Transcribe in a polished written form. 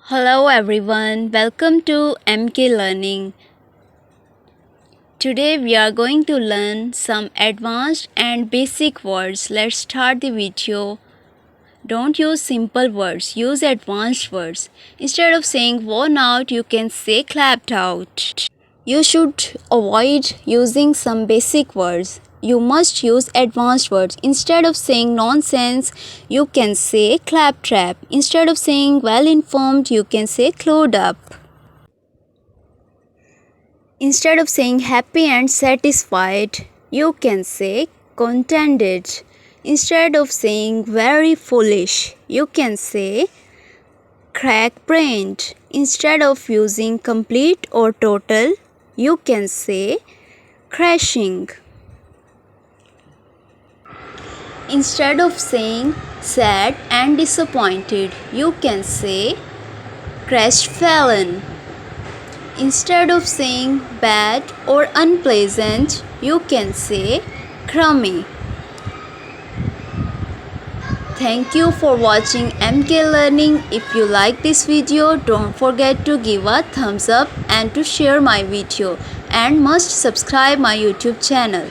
Hello everyone, welcome to M.K Learning. Today we are going to learn some advanced and basic words. Let's start the video. Don't use simple words, use advanced words. Instead of saying worn out, you can say clapped out. You should avoid using some basic words. You must use advanced words. Instead of saying nonsense, you can say claptrap. Instead of saying well informed, you can say clued up. Instead of saying happy and satisfied, you can say contented. Instead of saying very foolish, you can say crack-brained. Instead of using complete or total, you can say crashing. Instead of saying sad and disappointed, you can say crestfallen. Instead of saying bad or unpleasant, you can say crummy. Thank you for watching MK Learning. If you like this video, don't forget to give a thumbs up and to share my video, and must subscribe my YouTube channel.